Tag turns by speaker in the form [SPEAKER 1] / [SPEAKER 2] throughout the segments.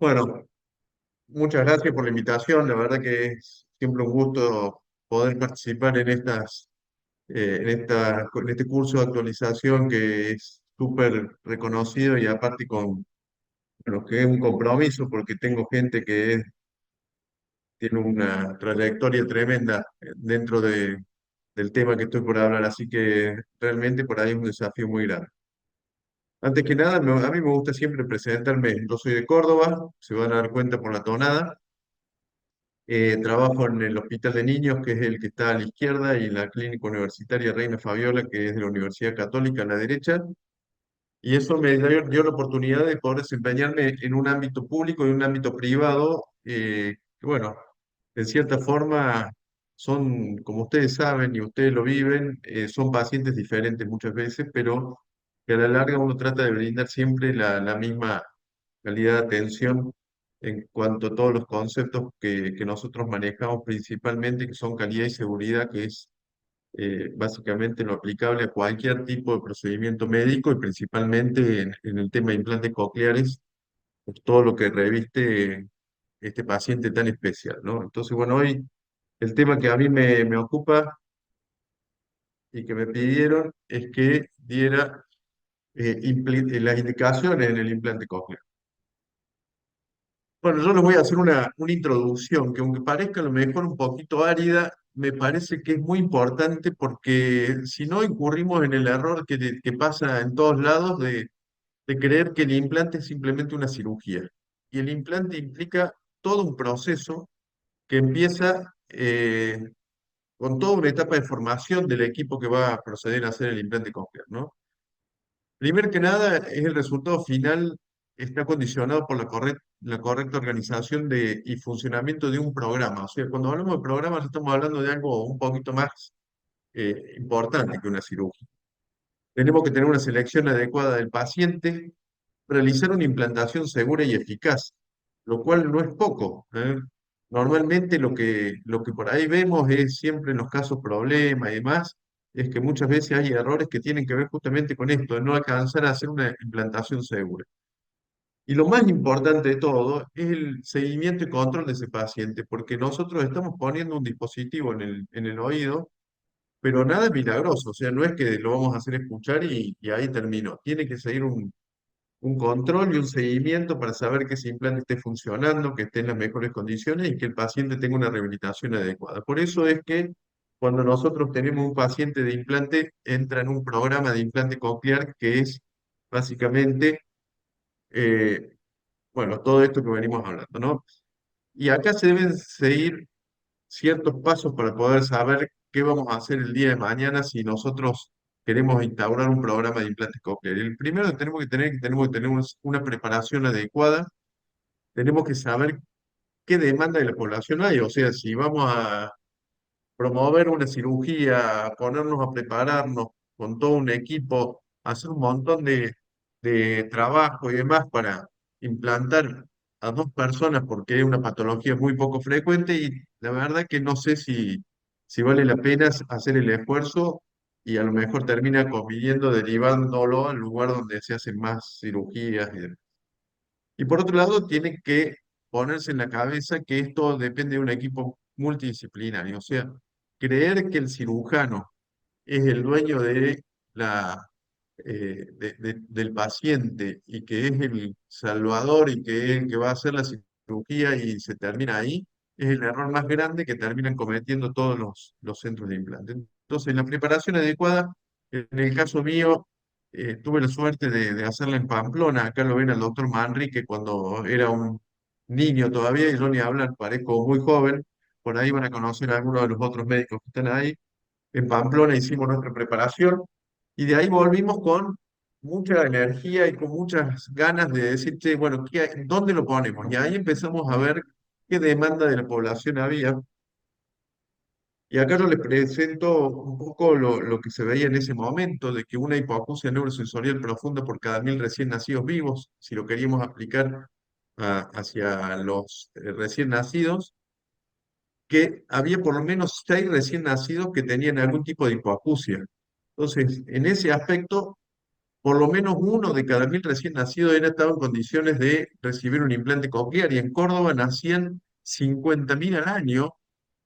[SPEAKER 1] Bueno, muchas gracias por la invitación. La verdad que es siempre un gusto poder participar en este curso de actualización que es súper reconocido y aparte bueno, que es un compromiso porque tengo gente tiene una trayectoria tremenda del tema que estoy por hablar, así que realmente por ahí es un desafío muy grande. Antes que nada, a mí me gusta siempre presentarme. Yo soy de Córdoba, se van a dar cuenta por la tonada. Trabajo en el Hospital de Niños, que es el que está a la izquierda, y la Clínica Universitaria Reina Fabiola, que es de la Universidad Católica a la derecha. Y eso me dio la oportunidad de poder desempeñarme en un ámbito público y un ámbito privado, que bueno, en cierta forma son, como ustedes saben y ustedes lo viven, son pacientes diferentes muchas veces, pero que a la larga uno trata de brindar siempre la misma calidad de atención en cuanto a todos los conceptos que nosotros manejamos principalmente, que son calidad y seguridad, que es básicamente lo aplicable a cualquier tipo de procedimiento médico y principalmente en el tema de implantes cocleares, pues, todo lo que reviste este paciente tan especial, ¿no? Entonces, bueno, hoy el tema que a mí me ocupa y que me pidieron es que diera las indicaciones en el implante coclear. Bueno, yo les voy a hacer una introducción que aunque parezca a lo mejor un poquito árida, me parece que es muy importante porque si no incurrimos en el error que pasa en todos lados de creer que el implante es simplemente una cirugía. Y el implante implica todo un proceso que empieza con toda una etapa de formación del equipo que va a proceder a hacer el implante coclear, ¿no? Primero que nada, es el resultado final está condicionado por la correcta organización y funcionamiento de un programa. O sea, cuando hablamos de programas, estamos hablando de algo un poquito más importante que una cirugía. Tenemos que tener una selección adecuada del paciente, realizar una implantación segura y eficaz, lo cual no es poco, ¿eh? Normalmente lo que por ahí vemos es siempre en los casos problemas y demás, es que muchas veces hay errores que tienen que ver justamente con esto, de no alcanzar a hacer una implantación segura. Y lo más importante de todo es el seguimiento y control de ese paciente, porque nosotros estamos poniendo un dispositivo en el oído, pero nada es milagroso, o sea, no es que lo vamos a hacer escuchar y ahí terminó. Tiene que seguir un control y un seguimiento para saber que ese implante esté funcionando, que esté en las mejores condiciones y que el paciente tenga una rehabilitación adecuada. Por eso es que cuando nosotros tenemos un paciente de implante, entra en un programa de implante coclear que es básicamente, eh, bueno, todo esto que venimos hablando, ¿no? Y acá se deben seguir ciertos pasos para poder saber qué vamos a hacer el día de mañana si nosotros queremos instaurar un programa de implantes coclear. El primero que tenemos que tener una preparación adecuada, tenemos que saber qué demanda de la población hay, o sea, si vamos a promover una cirugía, ponernos a prepararnos con todo un equipo, hacer un montón de trabajo y demás para implantar a dos personas porque es una patología muy poco frecuente y la verdad que no sé si vale la pena hacer el esfuerzo y a lo mejor termina conviniendo derivándolo al lugar donde se hacen más cirugías y demás. Y por otro lado, tiene que ponerse en la cabeza que esto depende de un equipo multidisciplinario, o sea, creer que el cirujano es el dueño de del paciente y que es el salvador y que es el que va a hacer la cirugía y se termina ahí, es el error más grande que terminan cometiendo todos los centros de implante. Entonces, la preparación adecuada, en el caso mío, tuve la suerte de hacerla en Pamplona. Acá lo ven al doctor Manrique cuando era un niño todavía, y yo ni hablar, parezco muy joven. Por ahí van a conocer a algunos de los otros médicos que están ahí. En Pamplona hicimos nuestra preparación y de ahí volvimos con mucha energía y con muchas ganas de decir, "Che, bueno, ¿dónde lo ponemos?". Y ahí empezamos a ver qué demanda de la población había. Y acá yo les presento un poco lo que se veía en ese momento, de que una hipoacusia neurosensorial profunda por cada 1.000 recién nacidos vivos, si lo queríamos aplicar hacia los recién nacidos, que había por lo menos 6 recién nacidos que tenían algún tipo de hipoacusia. Entonces, en ese aspecto, por lo menos uno de cada 1.000 recién nacidos era estado en condiciones de recibir un implante coclear y en Córdoba nacían 50.000 al año,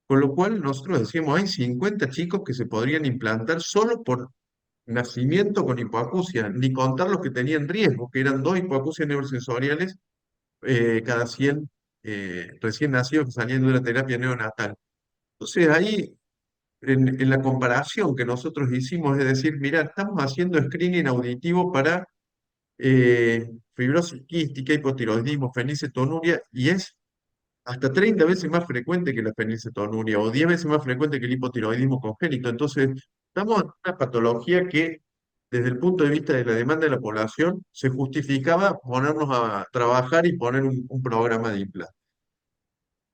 [SPEAKER 1] con lo cual nosotros decíamos, hay 50 chicos que se podrían implantar solo por nacimiento con hipoacusia, ni contar los que tenían riesgo, que eran 2 hipoacusias neurosensoriales cada 100 recién nacidos que salían de una terapia neonatal. Entonces ahí, en la comparación que nosotros hicimos, es decir, mira, estamos haciendo screening auditivo para fibrosis quística, hipotiroidismo, fenilcetonuria, y es hasta 30 veces más frecuente que la fenilcetonuria o 10 veces más frecuente que el hipotiroidismo congénito. Entonces, estamos en una patología que, desde el punto de vista de la demanda de la población, se justificaba ponernos a trabajar y poner un programa de implante.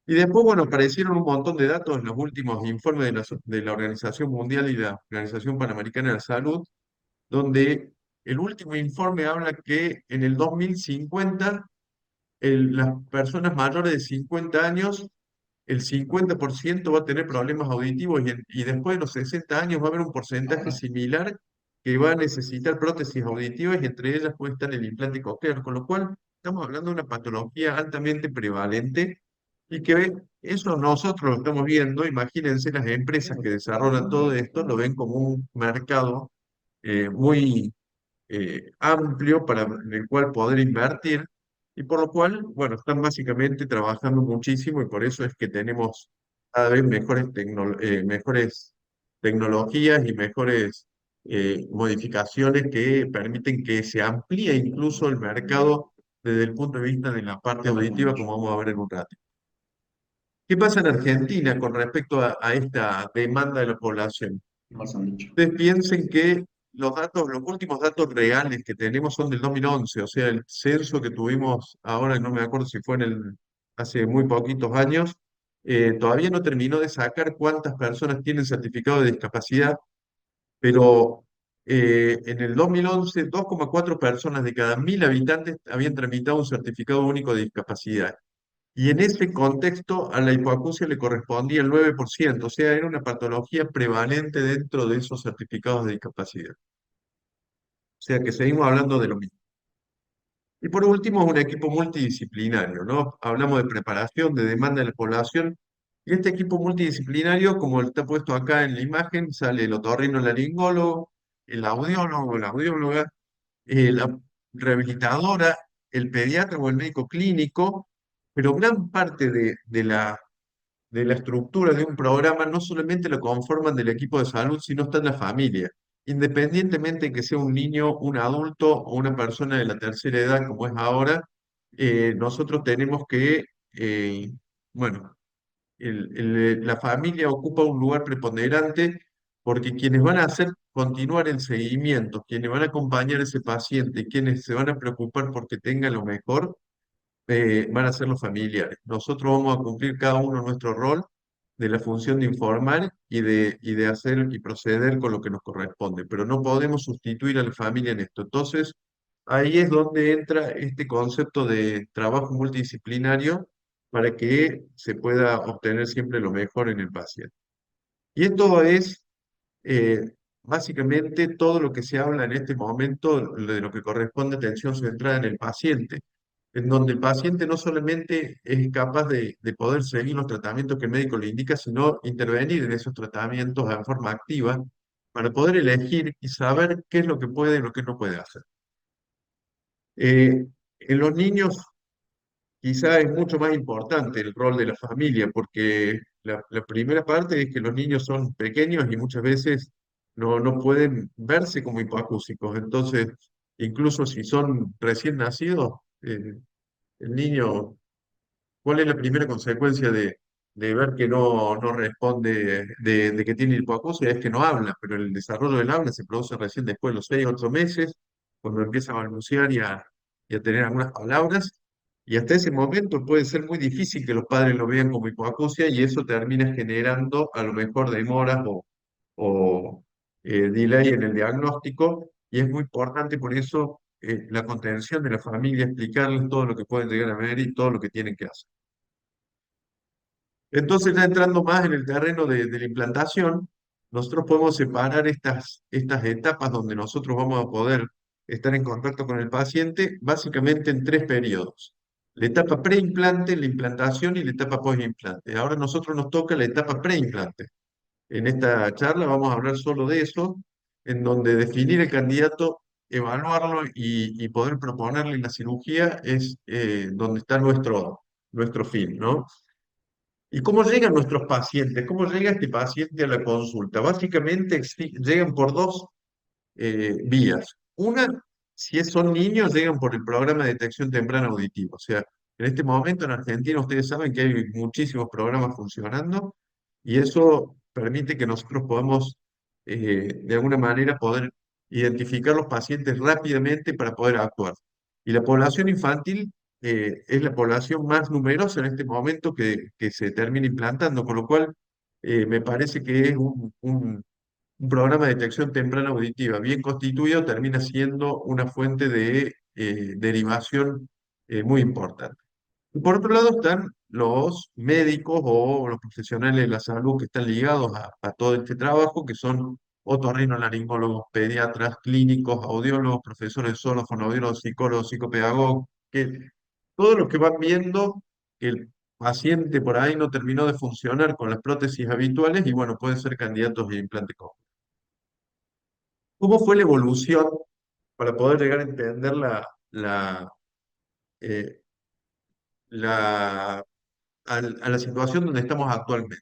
[SPEAKER 1] Y después, bueno, aparecieron un montón de datos en los últimos informes de la Organización Mundial y la Organización Panamericana de la Salud, donde el último informe habla que en el 2050 las personas mayores de 50 años, el 50% va a tener problemas auditivos y después de los 60 años va a haber un porcentaje similar que va a necesitar prótesis auditivas y entre ellas puede estar el implante coclear, con lo cual estamos hablando de una patología altamente prevalente y que eso nosotros lo estamos viendo. Imagínense las empresas que desarrollan todo esto, lo ven como un mercado muy amplio en el cual poder invertir y por lo cual, bueno, están básicamente trabajando muchísimo y por eso es que tenemos cada vez mejores tecnologías y mejores modificaciones que permiten que se amplíe incluso el mercado desde el punto de vista de la parte auditiva, como vamos a ver en un rato. ¿Qué pasa en Argentina con respecto a esta demanda de la población?
[SPEAKER 2] Más han dicho.
[SPEAKER 1] Ustedes piensen que los últimos datos reales que tenemos son del 2011, o sea, el censo que tuvimos ahora, no me acuerdo si fue hace muy poquitos años, todavía no terminó de sacar cuántas personas tienen certificado de discapacidad, pero en el 2011, 2,4 personas de cada 1.000 habitantes habían tramitado un certificado único de discapacidad. Y en ese contexto a la hipoacusia le correspondía el 9%, o sea, era una patología prevalente dentro de esos certificados de discapacidad. O sea que seguimos hablando de lo mismo. Y por último, es un equipo multidisciplinario, ¿no? Hablamos de preparación, de demanda de la población. Y este equipo multidisciplinario, como está puesto acá en la imagen, sale el otorrinolaringólogo, el audiólogo, la audióloga, la rehabilitadora, el pediatra o el médico clínico, pero gran parte de la estructura de un programa no solamente lo conforman del equipo de salud, sino está en la familia. Independientemente de que sea un niño, un adulto o una persona de la tercera edad, como es ahora, nosotros tenemos que, bueno, la familia ocupa un lugar preponderante porque quienes van a hacer continuar el seguimiento, quienes van a acompañar a ese paciente, quienes se van a preocupar porque tenga lo mejor, van a ser los familiares. Nosotros vamos a cumplir cada uno nuestro rol de la función de informar y de hacer y proceder con lo que nos corresponde, pero no podemos sustituir a la familia en esto. Entonces, ahí es donde entra este concepto de trabajo multidisciplinario para que se pueda obtener siempre lo mejor en el paciente. Y esto es básicamente todo lo que se habla en este momento de lo que corresponde a atención centrada en el paciente, en donde el paciente no solamente es capaz de poder seguir los tratamientos que el médico le indica, sino intervenir en esos tratamientos en forma activa para poder elegir y saber qué es lo que puede y lo que no puede hacer. En los niños quizá es mucho más importante el rol de la familia, porque la primera parte es que los niños son pequeños y muchas veces no pueden verse como hipoacúsicos. Entonces, incluso si son recién nacidos, el niño, ¿cuál es la primera consecuencia de ver que no responde, de que tiene hipoacusia? Es que no habla, pero el desarrollo del habla se produce recién después de los 6 o 8 meses, cuando empieza a balbucear y a tener algunas palabras. Y hasta ese momento puede ser muy difícil que los padres lo vean como hipoacusia y eso termina generando a lo mejor demoras o delay en el diagnóstico. Y es muy importante por eso la contención de la familia, explicarles todo lo que pueden llegar a ver y todo lo que tienen que hacer. Entonces, ya entrando más en el terreno de la implantación, nosotros podemos separar estas etapas donde nosotros vamos a poder estar en contacto con el paciente básicamente en tres periodos. La etapa preimplante, la implantación y la etapa postimplante. Ahora a nosotros nos toca la etapa preimplante. En esta charla vamos a hablar solo de eso, en donde definir el candidato, evaluarlo y poder proponerle la cirugía es donde está nuestro fin, ¿no? ¿Y cómo llegan nuestros pacientes? ¿Cómo llega este paciente a la consulta? Básicamente llegan por dos vías. Una, si son niños, llegan por el programa de detección temprana auditiva. O sea, en este momento en Argentina ustedes saben que hay muchísimos programas funcionando y eso permite que nosotros podamos, de alguna manera, poder identificar los pacientes rápidamente para poder actuar. Y la población infantil es la población más numerosa en este momento que se termina implantando, con lo cual me parece que es un programa de detección temprana auditiva bien constituido termina siendo una fuente de derivación muy importante. Y por otro lado están los médicos o los profesionales de la salud que están ligados a todo este trabajo, que son otorrinolaringólogos, pediatras, clínicos, audiólogos, profesores de solo, fonoaudiólogos, psicólogos, psicopedagogos, que todos los que van viendo que el paciente por ahí no terminó de funcionar con las prótesis habituales y bueno, pueden ser candidatos de implante. ¿Cómo fue la evolución para poder llegar a entender eh, la, a la situación donde estamos actualmente?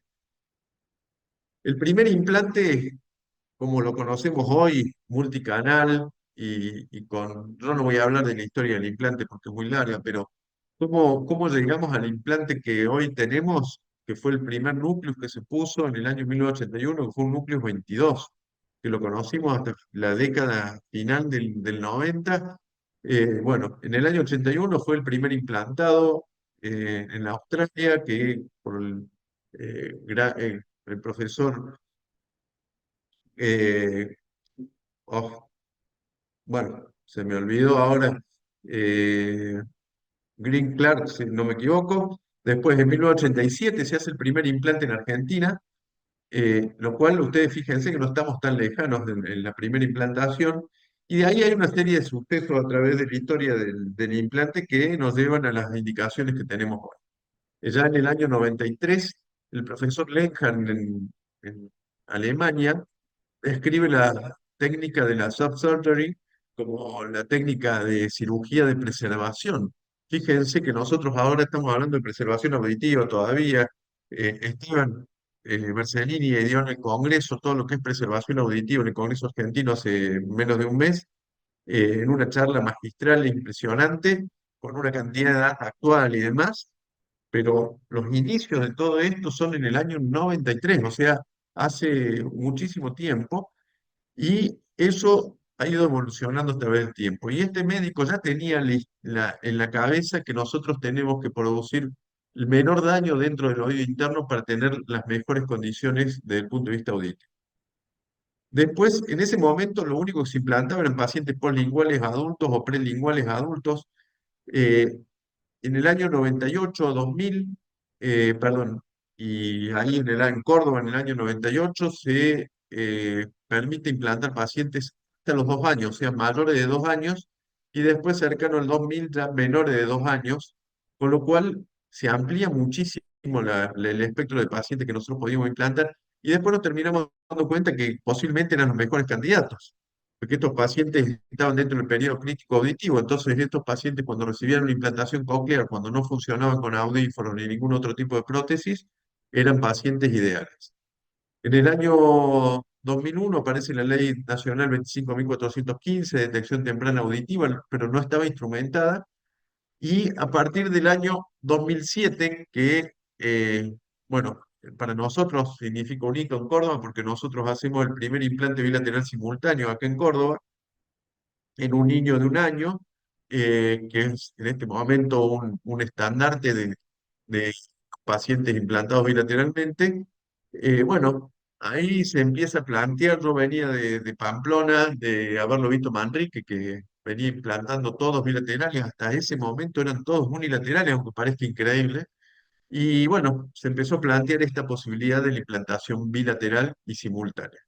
[SPEAKER 1] El primer implante, como lo conocemos hoy, multicanal, yo no voy a hablar de la historia del implante porque es muy larga, pero ¿cómo llegamos al implante que hoy tenemos, que fue el primer núcleo que se puso en el año 1981, que fue un núcleo 22, que lo conocimos hasta la década final del 90? Bueno, en el año 81 fue el primer implantado en Australia, que por el profesor eh, oh, bueno, se me olvidó ahora, eh, Green Clark, si no me equivoco. Después, en 1987, se hace el primer implante en Argentina, lo cual ustedes fíjense que no estamos tan lejanos en la primera implantación. Y de ahí hay una serie de sucesos a través de la historia del implante que nos llevan a las indicaciones que tenemos hoy. Ya en el año 93, el profesor Lenhard en Alemania describe la técnica de la subsurgery como la técnica de cirugía de preservación. Fíjense que nosotros ahora estamos hablando de preservación auditiva todavía. Esteban Bercellini dio en el Congreso todo lo que es preservación auditiva en el Congreso argentino hace menos de un mes, en una charla magistral e impresionante, con una cantidad de data actual y demás, pero los inicios de todo esto son en el año 93, o sea, hace muchísimo tiempo, y eso ha ido evolucionando a través del tiempo. Y este médico ya tenía en la cabeza que nosotros tenemos que producir el menor daño dentro del oído interno para tener las mejores condiciones desde el punto de vista auditivo. Después, en ese momento, lo único que se implantaba eran pacientes polinguales adultos o prelinguales adultos. eh, en el año 98, 2000, perdón, y ahí en Córdoba en el año 98 se permite implantar pacientes hasta los 2 años, o sea, mayores de 2 años, y después cercano al 2000 ya menores de 2 años, con lo cual se amplía muchísimo el espectro de pacientes que nosotros podíamos implantar, y después nos terminamos dando cuenta que posiblemente eran los mejores candidatos porque estos pacientes estaban dentro del periodo crítico auditivo, entonces estos pacientes cuando recibían una implantación coclear, cuando no funcionaban con audífonos ni ningún otro tipo de prótesis, eran pacientes ideales. En el año 2001 aparece la Ley Nacional 25.415 de detección temprana auditiva, pero no estaba instrumentada, y a partir del año 2007, que, bueno, para nosotros significa un hito en Córdoba, porque nosotros hacemos el primer implante bilateral simultáneo acá en Córdoba, en un niño de 1 año, que es en este momento un estandarte de pacientes implantados bilateralmente. Bueno, ahí se empieza a plantear, yo venía de Pamplona, de haberlo visto Manrique, que venía implantando todos bilaterales, hasta ese momento eran todos unilaterales, aunque parezca increíble. Y bueno, se empezó a plantear esta posibilidad de la implantación bilateral y simultánea.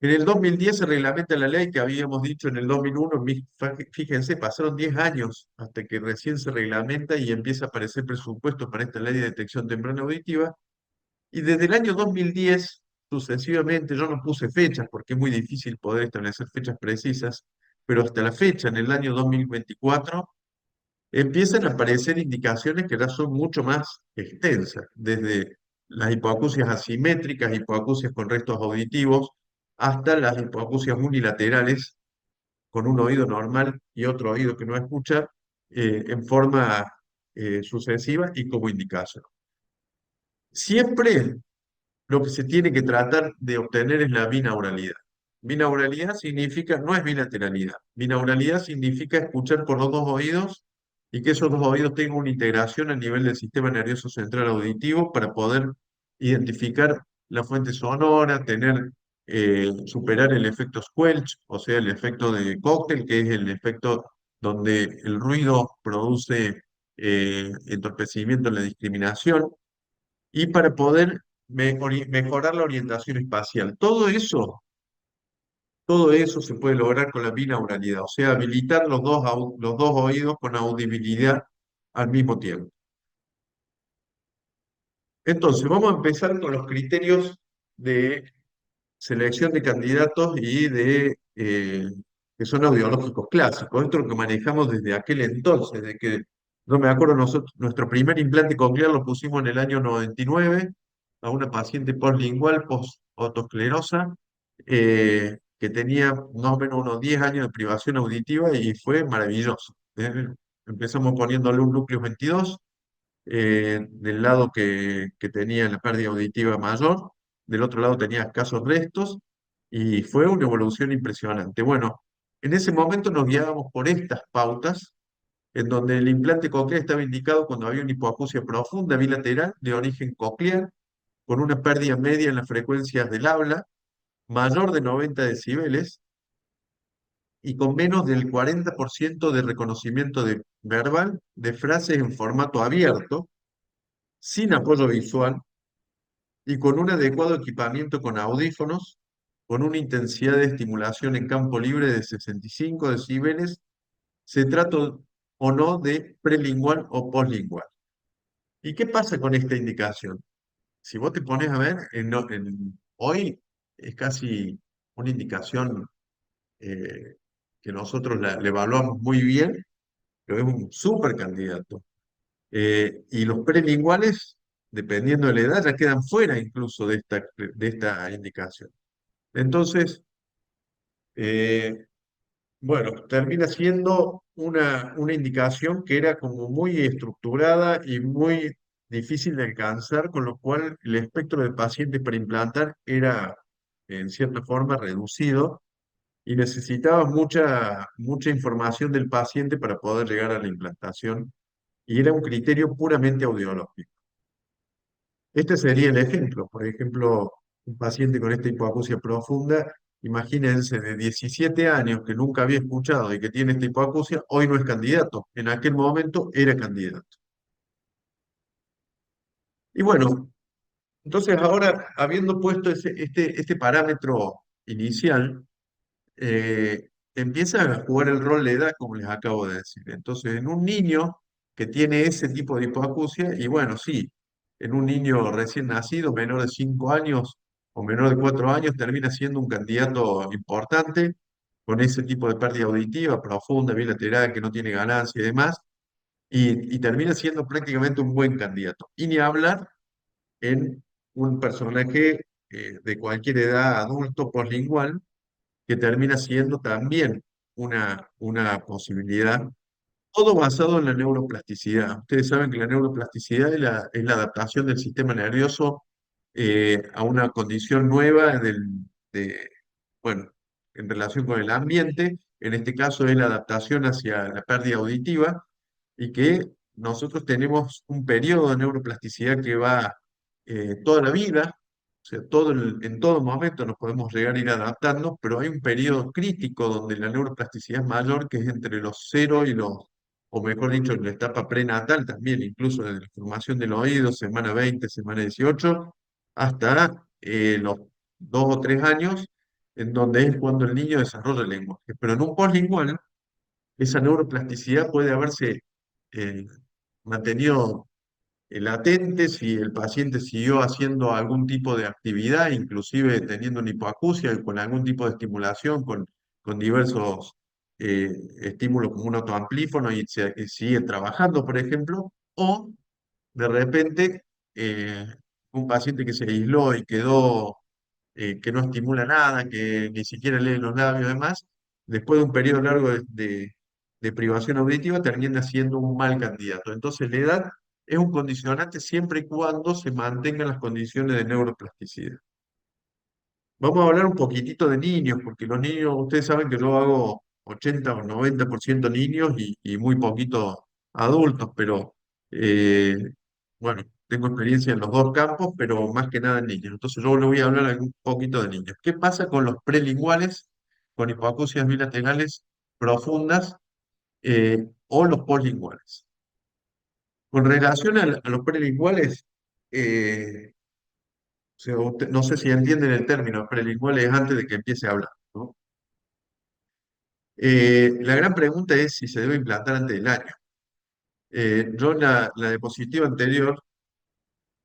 [SPEAKER 1] En el 2010 se reglamenta la ley que habíamos dicho en el 2001. Fíjense, pasaron 10 años hasta que recién se reglamenta y empieza a aparecer presupuesto para esta ley de detección temprana auditiva. Y desde el año 2010, sucesivamente, yo no puse fechas porque es muy difícil poder establecer fechas precisas, pero hasta la fecha, en el año 2024, empiezan a aparecer indicaciones que ya son mucho más extensas, desde las hipoacusias asimétricas, hipoacusias con restos auditivos, hasta las hipoacusias unilaterales, con un oído normal y otro oído que no escucha, en forma sucesiva y como indicación. Siempre lo que se tiene que tratar de obtener es la binauralidad. Binauralidad significa, no es bilateralidad. Binauralidad significa escuchar por los dos oídos y que esos dos oídos tengan una integración a nivel del sistema nervioso central auditivo para poder identificar la fuente sonora, superar el efecto Squelch, o sea, el efecto de cóctel, que es el efecto donde el ruido produce entorpecimiento en la discriminación y para poder mejorar la orientación espacial. Todo eso se puede lograr con la binauralidad, o sea, habilitar los dos oídos con audibilidad al mismo tiempo. Entonces, vamos a empezar con los criterios de selección de candidatos que son audiológicos clásicos. Esto es lo que manejamos desde aquel entonces, de que, no me acuerdo, nosotros, nuestro primer implante coclear lo pusimos en el año 99 a una paciente postlingual, post-otosclerosa, que tenía más o menos unos 10 años de privación auditiva y fue maravilloso. Empezamos poniéndole un núcleo 22 del lado que tenía la pérdida auditiva mayor, del otro lado tenía escasos restos, y fue una evolución impresionante. Bueno, en ese momento nos guiábamos por estas pautas, en donde el implante coclear estaba indicado cuando había una hipoacusia profunda bilateral de origen coclear, con una pérdida media en las frecuencias del habla, mayor de 90 decibeles, y con menos del 40% de reconocimiento verbal de frases en formato abierto, sin apoyo visual, y con un adecuado equipamiento con audífonos, con una intensidad de estimulación en campo libre de 65 decibeles, se trata o no de prelingual o poslingual. ¿Y qué pasa con esta indicación? Si vos te pones a ver, hoy es casi una indicación eh, que nosotros la evaluamos muy bien, pero es un súper candidato. Y los prelinguales, dependiendo de la edad, ya quedan fuera incluso de esta indicación. Entonces, eh, bueno, termina siendo una indicación que era como muy estructurada y muy difícil de alcanzar, con lo cual el espectro de pacientes para implantar era, en cierta forma, reducido y necesitaba mucha información del paciente para poder llegar a la implantación, y era un criterio puramente audiológico. Este sería el ejemplo. Por ejemplo, un paciente con esta hipoacusia profunda, imagínense, de 17 años que nunca había escuchado y que tiene esta hipoacusia, hoy no es candidato. En aquel momento era candidato. Y bueno, entonces ahora, habiendo puesto este parámetro inicial, empieza a jugar el rol de edad, como les acabo de decir. Entonces, en un niño que tiene ese tipo de hipoacusia, y bueno, sí, en un niño recién nacido, menor de 5 años o menor de 4 años, termina siendo un candidato importante con ese tipo de pérdida auditiva profunda, bilateral, que no tiene ganancia y demás, y termina siendo prácticamente un buen candidato. Y ni hablar en un personaje de cualquier edad, adulto, poslingual, que termina siendo también una posibilidad, todo basado en la neuroplasticidad. Ustedes saben que la neuroplasticidad es la adaptación del sistema nervioso a una condición nueva bueno, en relación con el ambiente. En este caso es la adaptación hacia la pérdida auditiva, y que nosotros tenemos un periodo de neuroplasticidad que va toda la vida, o sea, en todo momento nos podemos llegar a ir adaptando, pero hay un periodo crítico donde la neuroplasticidad es mayor, que es entre los 0 y o mejor dicho, en la etapa prenatal también, incluso desde la formación del oído, semana 20, semana 18, hasta los 2 o 3 años, en donde es cuando el niño desarrolla el lenguaje. Pero en un postlingual, esa neuroplasticidad puede haberse eh, mantenido latente si el paciente siguió haciendo algún tipo de actividad, inclusive teniendo una hipoacusia y con algún tipo de estimulación, con diversos estímulos como un autoamplífono y sigue trabajando, por ejemplo, o de repente eh, un paciente que se aisló y quedó que no estimula nada, que ni siquiera lee los labios y demás, después de un periodo largo de privación auditiva, termina siendo un mal candidato. Entonces, la edad es un condicionante siempre y cuando se mantengan las condiciones de neuroplasticidad. Vamos a hablar un poquitito de niños, porque los niños, ustedes saben que yo hago 80 o 90% niños y muy poquito adultos, pero eh, bueno, tengo experiencia en los dos campos, pero más que nada en niños. Entonces yo le voy a hablar un poquito de niños. ¿Qué pasa con los prelinguales, con hipoacusias bilaterales profundas o los poslinguales? Con relación a los prelinguales, eh, o sea, no sé si entienden el término, prelinguales antes de que empiece a hablar, ¿no? La gran pregunta es si se debe implantar antes del año. Yo en la diapositiva anterior,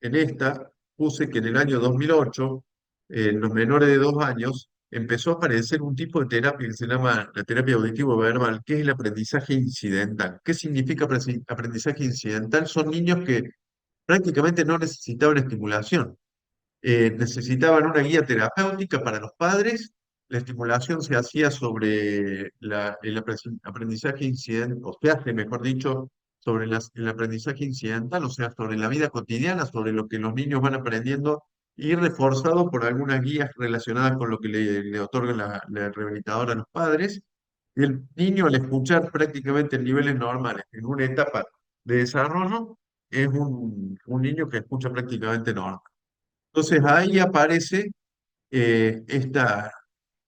[SPEAKER 1] en esta, puse que en el año 2008, en los menores de 2 años, empezó a aparecer un tipo de terapia que se llama la terapia auditivo-verbal, que es el aprendizaje incidental. ¿Qué significa aprendizaje incidental? Son niños que prácticamente no necesitaban estimulación, necesitaban una guía terapéutica para los padres. La estimulación se hacía sobre el aprendizaje incidental, o se hace, mejor dicho, sobre el aprendizaje incidental, o sea, sobre la vida cotidiana, sobre lo que los niños van aprendiendo y reforzado por algunas guías relacionadas con lo que le otorga la rehabilitadora a los padres. Y el niño, al escuchar prácticamente en niveles normales, en una etapa de desarrollo, es un niño que escucha prácticamente normal. Entonces ahí aparece esta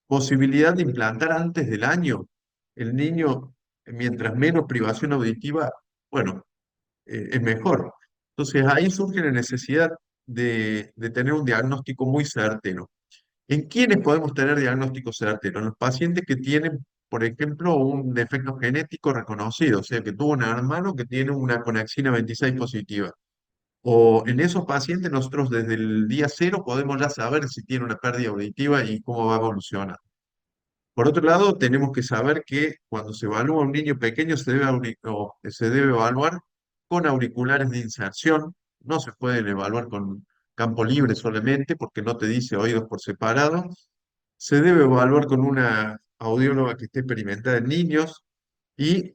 [SPEAKER 1] posibilidad de implantar antes del año. El niño, mientras menos privación auditiva, bueno, es mejor. Entonces ahí surge la necesidad de tener un diagnóstico muy certero. ¿En quiénes podemos tener diagnóstico certero? En los pacientes que tienen, por ejemplo, un defecto genético reconocido, o sea, que tuvo un hermano que tiene una conexina 26 positiva. O en esos pacientes nosotros desde el día cero podemos ya saber si tiene una pérdida auditiva y cómo va a evolucionar. Por otro lado, tenemos que saber que cuando se evalúa a un niño pequeño se debe evaluar con auriculares de inserción. No se pueden evaluar con campo libre solamente porque no te dice oídos por separado. Se debe evaluar con una audióloga que esté experimentada en niños y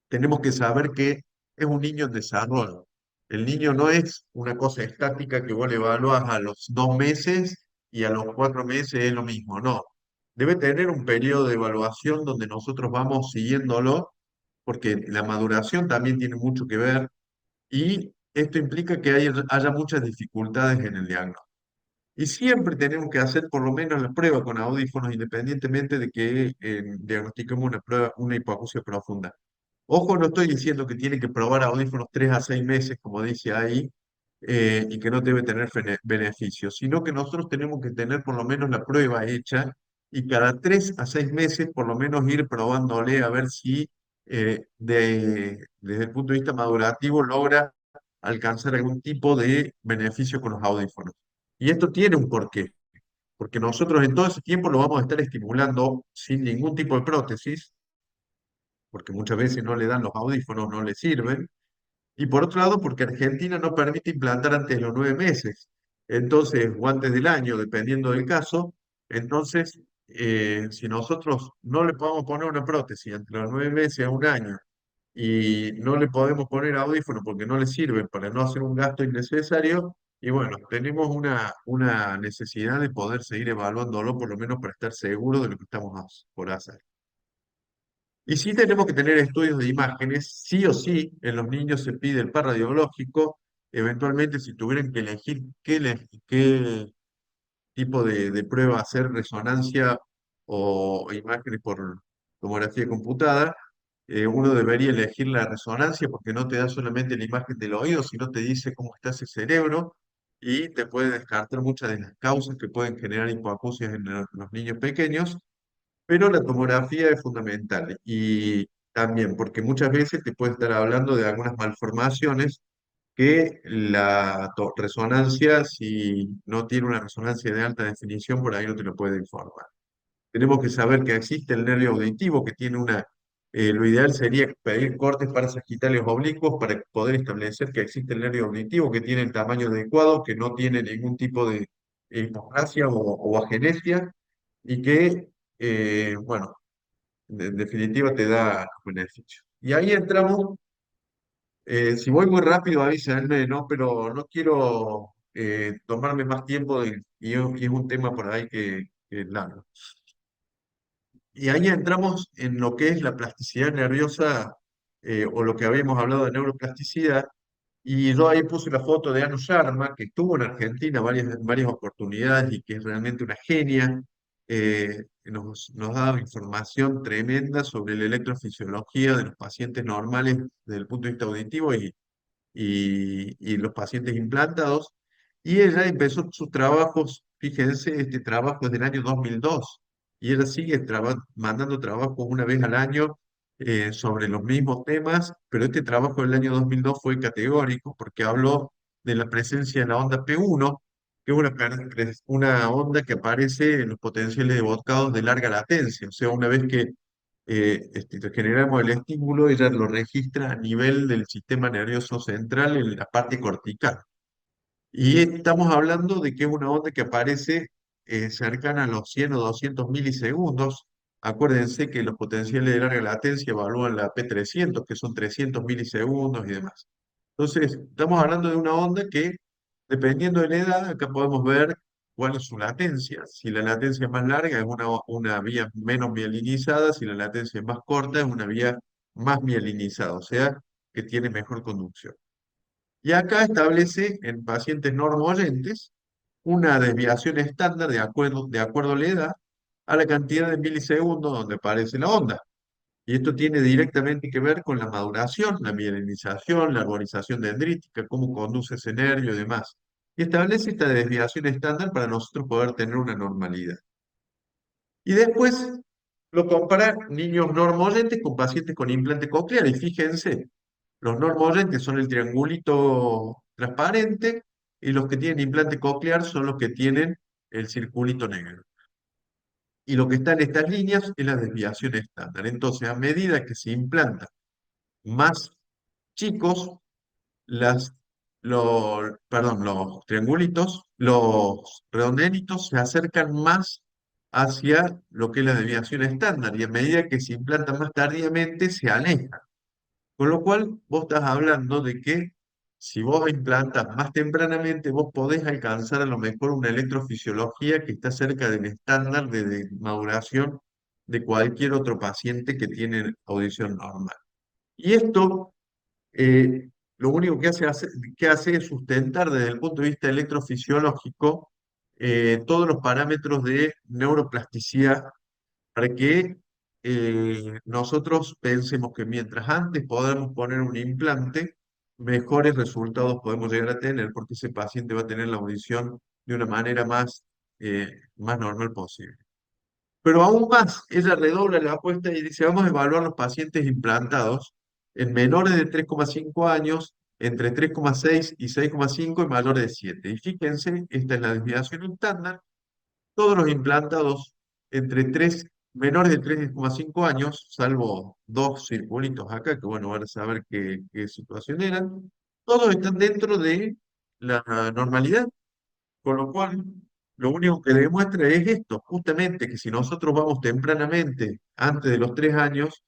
[SPEAKER 1] tenemos que saber que es un niño en desarrollo. El niño no es una cosa estática que vos le evaluás a los 2 meses y a los 4 meses es lo mismo, no. Debe tener un periodo de evaluación donde nosotros vamos siguiéndolo, porque la maduración también tiene mucho que ver y esto implica que haya muchas dificultades en el diagnóstico. Y siempre tenemos que hacer por lo menos la prueba con audífonos, independientemente de que diagnostiquemos una prueba, una hipoacusia profunda. Ojo, no estoy diciendo que tiene que probar audífonos 3 a 6 meses, como dice ahí, y que no debe tener beneficios, sino que nosotros tenemos que tener por lo menos la prueba hecha y cada 3 a 6 meses por lo menos ir probándole a ver si desde el punto de vista madurativo logra alcanzar algún tipo de beneficio con los audífonos. Y esto tiene un porqué, porque nosotros en todo ese tiempo lo vamos a estar estimulando sin ningún tipo de prótesis, porque muchas veces no le dan los audífonos, no le sirven. Y por otro lado, porque Argentina no permite implantar antes de los 9 meses, entonces, o antes del año, dependiendo del caso. Entonces, si nosotros no le podemos poner una prótesis entre los 9 meses a un año y no le podemos poner audífonos porque no le sirven para no hacer un gasto innecesario, y bueno, tenemos una necesidad de poder seguir evaluándolo, por lo menos para estar seguros de lo que estamos por hacer. Y sí tenemos que tener estudios de imágenes, sí o sí, en los niños se pide el par radiológico, eventualmente si tuvieran que elegir qué tipo de prueba hacer, resonancia o imágenes por tomografía computada, uno debería elegir la resonancia porque no te da solamente la imagen del oído, sino te dice cómo está ese cerebro y te puede descartar muchas de las causas que pueden generar hipoacusias en los niños pequeños, pero la tomografía es fundamental y también porque muchas veces te puede estar hablando de algunas malformaciones que la resonancia, si no tiene una resonancia de alta definición, por ahí no te lo puede informar. Tenemos que saber que existe el nervio auditivo, que tiene lo ideal sería pedir cortes parasagitáleos oblicuos para poder establecer que existe el nervio auditivo, que tiene el tamaño adecuado, que no tiene ningún tipo de hipoplasia o agenesia, y que, bueno, en definitiva te da los beneficios. Y ahí entramos, si voy muy rápido avísenme, ¿no? Pero no quiero tomarme más tiempo y es un tema por ahí que es largo. Y ahí entramos en lo que es la plasticidad nerviosa, o lo que habíamos hablado de neuroplasticidad. Y yo ahí puse la foto de Anu Sharma, que estuvo en Argentina varias oportunidades y que es realmente una genia. Nos ha dado información tremenda sobre la electrofisiología de los pacientes normales desde el punto de vista auditivo y los pacientes implantados. Y ella empezó sus trabajos, fíjense, este trabajo es del año 2002, y ella sigue mandando trabajos una vez al año sobre los mismos temas, pero este trabajo del año 2002 fue categórico porque habló de la presencia de la onda P1, que es una onda que aparece en los potenciales evocados de larga latencia, o sea, una vez que generamos el estímulo, ella lo registra a nivel del sistema nervioso central en la parte cortical. Y estamos hablando de que es una onda que aparece cercana a los 100 o 200 milisegundos. Acuérdense que los potenciales de larga latencia evalúan la P300, que son 300 milisegundos y demás. Entonces, estamos hablando de una onda que, dependiendo de la edad, acá podemos ver cuál es su latencia. Si la latencia es más larga, es una vía menos mielinizada. Si la latencia es más corta, es una vía más mielinizada, o sea, que tiene mejor conducción. Y acá establece en pacientes normoyentes una desviación estándar de acuerdo a la edad, a la cantidad de milisegundos donde aparece la onda. Y esto tiene directamente que ver con la maduración, la mielinización, la arborización dendrítica, cómo conduce ese nervio y demás. Y establece esta desviación estándar para nosotros poder tener una normalidad. Y después lo compara niños normoyentes con pacientes con implante coclear. Y fíjense, los normoyentes son el triangulito transparente y los que tienen implante coclear son los que tienen el circulito negro. Y lo que está en estas líneas es la desviación estándar. Entonces, a medida que se implantan más chicos, los triangulitos, los redondelitos se acercan más hacia lo que es la desviación estándar y a medida que se implantan más tardíamente se alejan. Con lo cual, vos estás hablando de que si vos implantas más tempranamente, vos podés alcanzar a lo mejor una electrofisiología que está cerca del estándar de maduración de cualquier otro paciente que tiene audición normal. Y esto, lo único que hace es sustentar desde el punto de vista electrofisiológico todos los parámetros de neuroplasticidad para que nosotros pensemos que mientras antes podamos poner un implante, mejores resultados podemos llegar a tener porque ese paciente va a tener la audición de una manera más normal posible. Pero aún más, ella redobla la apuesta y dice, vamos a evaluar los pacientes implantados en menores de 3,5 años, entre 3,6 y 6,5 y mayores de 7. Y fíjense, esta es la desviación estándar. Todos los implantados entre 3 menores de 3,5 años, salvo dos circulitos acá, que bueno, van a saber qué situación eran, todos están dentro de la normalidad, con lo cual lo único que demuestra es esto, justamente que si nosotros vamos tempranamente, antes de los 3 años,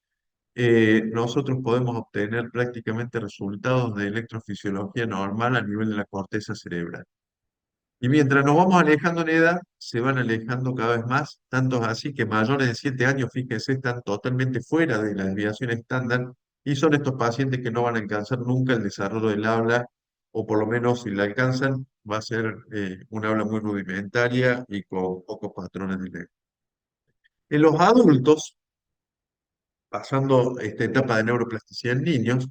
[SPEAKER 1] nosotros podemos obtener prácticamente resultados de electrofisiología normal a nivel de la corteza cerebral. Y mientras nos vamos alejando en edad, se van alejando cada vez más, tantos así que mayores de 7 años, fíjense, están totalmente fuera de la desviación estándar y son estos pacientes que no van a alcanzar nunca el desarrollo del habla, o por lo menos si la alcanzan, va a ser un habla muy rudimentaria y con pocos patrones de lengua. En los adultos, pasando esta etapa de neuroplasticidad en niños,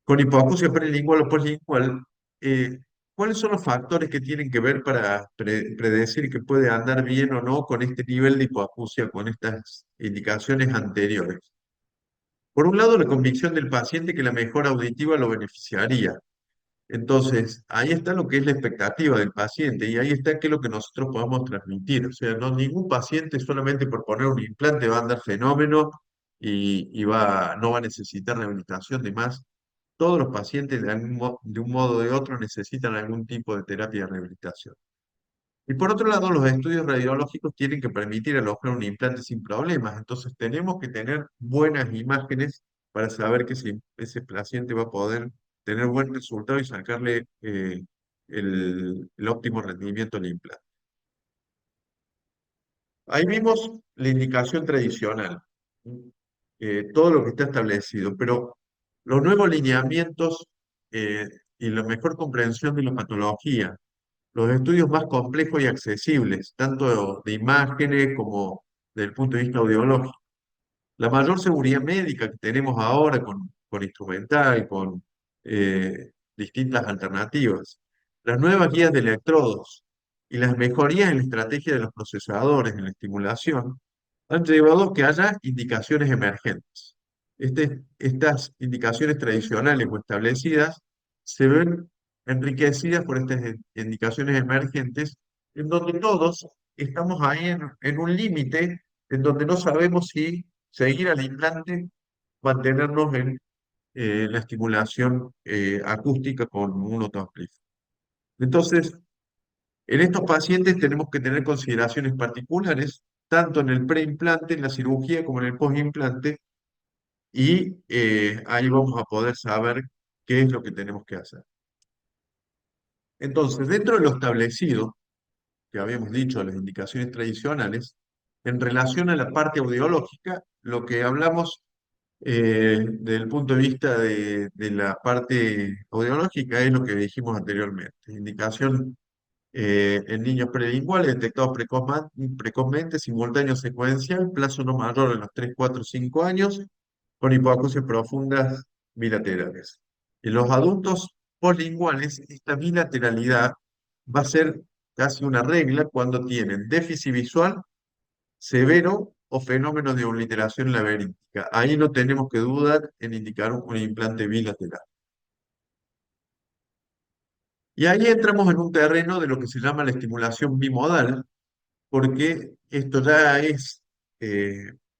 [SPEAKER 1] con hipoacusia prelingual o poslingual, ¿cuáles son los factores que tienen que ver para predecir que puede andar bien o no con este nivel de hipoacusia, con estas indicaciones anteriores? Por un lado, la convicción del paciente que la mejora auditiva lo beneficiaría. Entonces, ahí está lo que es la expectativa del paciente y ahí está qué es lo que nosotros podemos transmitir. O sea, no, ningún paciente solamente por poner un implante va a andar fenómeno no va a necesitar rehabilitación de más. Todos los pacientes de un modo o de otro necesitan algún tipo de terapia de rehabilitación. Y por otro lado, los estudios radiológicos tienen que permitir alojar un implante sin problemas. Entonces, tenemos que tener buenas imágenes para saber que ese paciente va a poder tener buen resultado y sacarle el óptimo rendimiento al implante. Ahí vimos la indicación tradicional, todo lo que está establecido, pero los nuevos lineamientos y la mejor comprensión de la patología, los estudios más complejos y accesibles, tanto de imágenes como desde el punto de vista audiológico. La mayor seguridad médica que tenemos ahora con instrumental, con distintas alternativas, las nuevas guías de electrodos y las mejorías en la estrategia de los procesadores en la estimulación han llevado a que haya indicaciones emergentes. Estas indicaciones tradicionales o establecidas se ven enriquecidas por estas indicaciones emergentes, en donde todos estamos ahí en un límite en donde no sabemos si seguir al implante, mantenernos en la estimulación acústica con un autoamplífico. Entonces, en estos pacientes tenemos que tener consideraciones particulares, tanto en el preimplante, en la cirugía, como en el postimplante, y ahí vamos a poder saber qué es lo que tenemos que hacer. Entonces, dentro de lo establecido, que habíamos dicho, las indicaciones tradicionales, en relación a la parte audiológica, lo que hablamos desde el punto de vista de la parte audiológica es lo que dijimos anteriormente. Indicación en niños prelinguales detectados precozmente, simultáneo secuencial, plazo no mayor a los 3 4 5 años, con hipoacusias profundas bilaterales. En los adultos poslinguales, esta bilateralidad va a ser casi una regla cuando tienen déficit visual severo o fenómenos de obliteración laberíntica. Ahí no tenemos que dudar en indicar un implante bilateral. Y ahí entramos en un terreno de lo que se llama la estimulación bimodal, porque esto ya es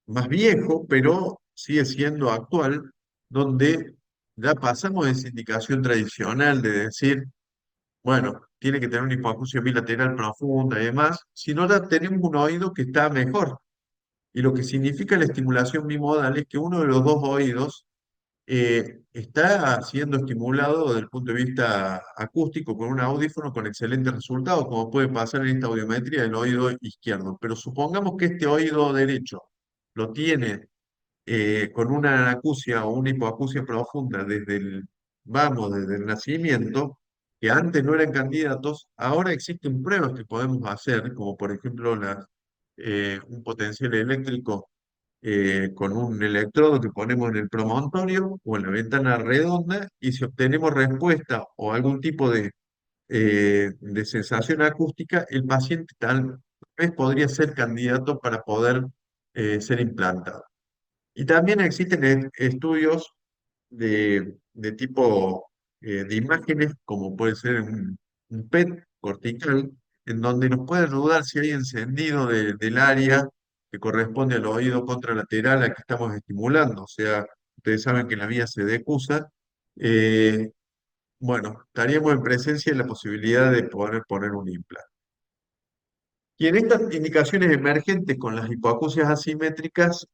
[SPEAKER 1] más viejo, pero sigue siendo actual, donde ya pasamos de esa indicación tradicional de decir, bueno, tiene que tener una hipoacusia bilateral profunda y demás, sino ya tenemos un oído que está mejor. Y lo que significa la estimulación bimodal es que uno de los dos oídos está siendo estimulado desde el punto de vista acústico con un audífono con excelentes resultados, como puede pasar en esta audiometría del oído izquierdo. Pero supongamos que este oído derecho lo tiene con una anacusia o una hipoacusia profunda desde el nacimiento, que antes no eran candidatos, ahora existen pruebas que podemos hacer, como por ejemplo un potencial eléctrico con un electrodo que ponemos en el promontorio o en la ventana redonda, y si obtenemos respuesta o algún tipo de sensación acústica, el paciente tal vez podría ser candidato para poder ser implantado. Y también existen estudios de tipo de imágenes, como puede ser un PET cortical, en donde nos puede ayudar si hay encendido del área que corresponde al oído contralateral al que estamos estimulando. O sea, ustedes saben que la vía se decusa. eh, bueno, estaríamos en presencia de la posibilidad de poder poner un implante. Y en estas indicaciones emergentes con las hipoacusias asimétricas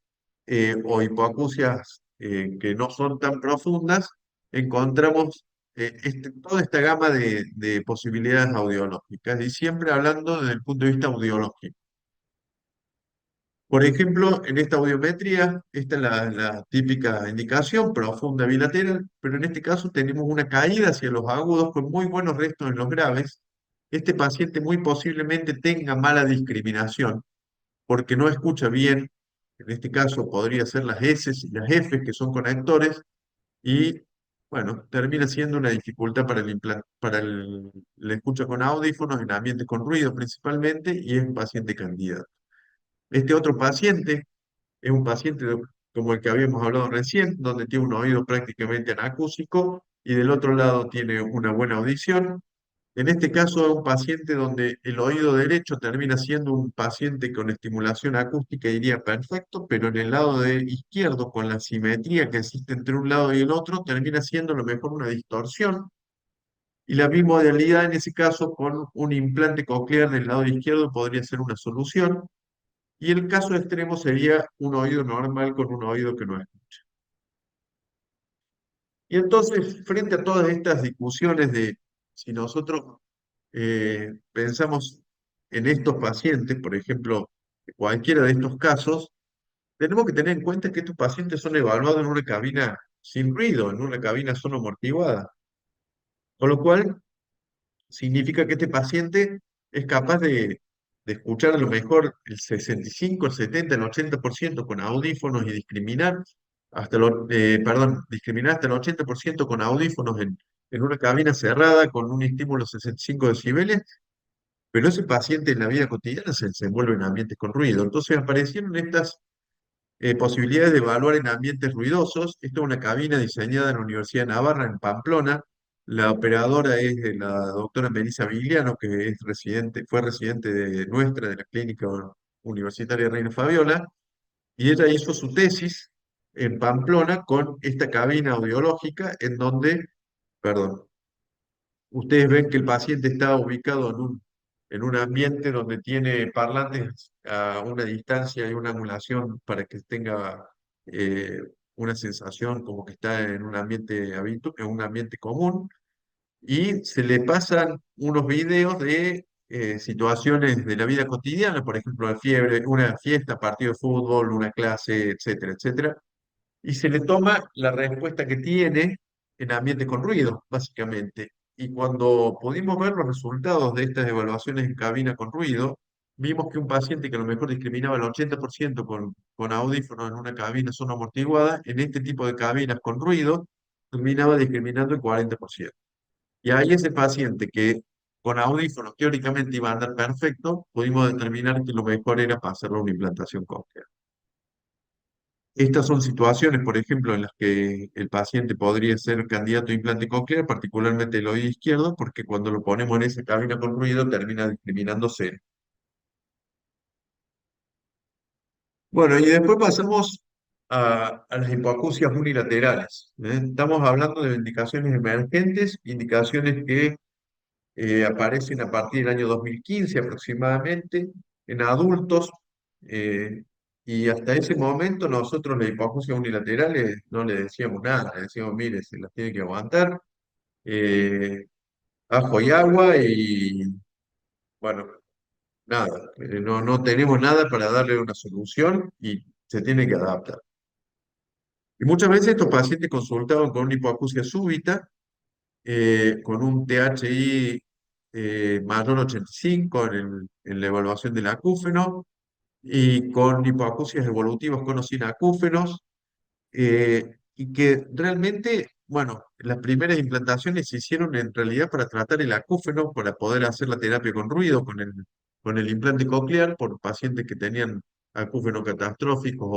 [SPEAKER 1] o hipoacusias que no son tan profundas, encontramos toda esta gama de posibilidades audiológicas y siempre hablando desde el punto de vista audiológico. Por ejemplo, en esta audiometría, esta es la típica indicación, profunda bilateral, pero en este caso tenemos una caída hacia los agudos con muy buenos restos en los graves. Este paciente muy posiblemente tenga mala discriminación porque no escucha bien, en este caso podría ser las S y las F, que son conectores, y Bueno, termina siendo una dificultad para la escucha con audífonos en ambientes con ruido principalmente y es un paciente candidato. Este otro paciente es un paciente como el que habíamos hablado recién, donde tiene un oído prácticamente anacústico y del otro lado tiene una buena audición. En este caso es un paciente donde el oído derecho termina siendo un paciente con estimulación acústica, iría perfecto, pero en el lado izquierdo, con la simetría que existe entre un lado y el otro, termina siendo a lo mejor una distorsión. Y la bimodalidad en ese caso con un implante coclear del lado izquierdo podría ser una solución. Y el caso extremo sería un oído normal con un oído que no escucha. Y entonces, frente a todas estas discusiones de si nosotros pensamos en estos pacientes, por ejemplo, cualquiera de estos casos, tenemos que tener en cuenta que estos pacientes son evaluados en una cabina sin ruido, en una cabina solo amortiguada, con lo cual significa que este paciente es capaz de escuchar a lo mejor el 65, el 70, el 80% con audífonos y discriminar perdón, discriminar hasta el 80% con audífonos en una cabina cerrada con un estímulo 65 decibeles, pero ese paciente en la vida cotidiana se desenvuelve en ambientes con ruido. Entonces aparecieron estas posibilidades de evaluar en ambientes ruidosos. Esta es una cabina diseñada en la Universidad de Navarra, en Pamplona. La operadora es de la doctora Melissa Vigliano, que es fue residente de nuestra, de la Clínica Universitaria Reina Fabiola, y ella hizo su tesis en Pamplona con esta cabina audiológica en donde, perdón, ustedes ven que el paciente está ubicado en un ambiente donde tiene parlantes a una distancia y una angulación para que tenga eh, una sensación como que está en un ambiente en un ambiente común. Y se le pasan unos videos de situaciones de la vida cotidiana, por ejemplo, la fiebre, una fiesta, partido de fútbol, una clase, etcétera, etcétera, y se le toma la respuesta que tiene en ambiente con ruido, básicamente. Y cuando pudimos ver los resultados de estas evaluaciones en cabina con ruido, vimos que un paciente que a lo mejor discriminaba el 80% con audífonos en una cabina zona amortiguada, en este tipo de cabinas con ruido, terminaba discriminando el 40%. Y ahí ese paciente que con audífonos teóricamente iba a andar perfecto, pudimos determinar que lo mejor era pasarle una implantación cóclea. Estas son situaciones, por ejemplo, en las que el paciente podría ser candidato a implante cóclea, particularmente el oído izquierdo, porque cuando lo ponemos en esa cabina con ruido termina discriminándose. Bueno, y después pasamos a las hipoacusias unilaterales. Estamos hablando de indicaciones emergentes, indicaciones que aparecen a partir del año 2015 aproximadamente en adultos. eh, y hasta ese momento nosotros la hipoacusia unilateral no le decíamos nada, le decíamos, mire, se las tiene que aguantar, eh, ajo y agua y bueno, nada, no tenemos nada para darle una solución y se tiene que adaptar. Y muchas veces estos pacientes consultaban con una hipoacusia súbita, con un THI mayor 85 en la evaluación del acúfeno y con hipoacusias evolutivas con o sin acúfenos, y que realmente, bueno, las primeras implantaciones se hicieron en realidad para tratar el acúfeno, para poder hacer la terapia con ruido, con el implante coclear, por pacientes que tenían acúfeno catastróficos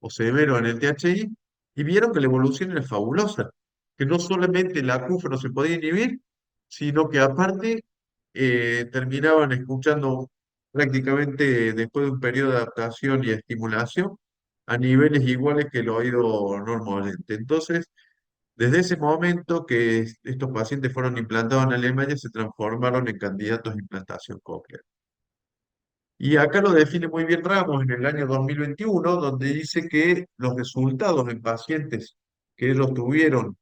[SPEAKER 1] o severos en el THI, y vieron que la evolución era fabulosa, que no solamente el acúfeno se podía inhibir, sino que aparte terminaban escuchando prácticamente después de un periodo de adaptación y estimulación a niveles iguales que el oído normalmente. Entonces, desde ese momento que estos pacientes fueron implantados en Alemania, se transformaron en candidatos a implantación cóclea. Y acá lo define muy bien Ramos en el año 2021, donde dice que los resultados en pacientes que ellos tuvieron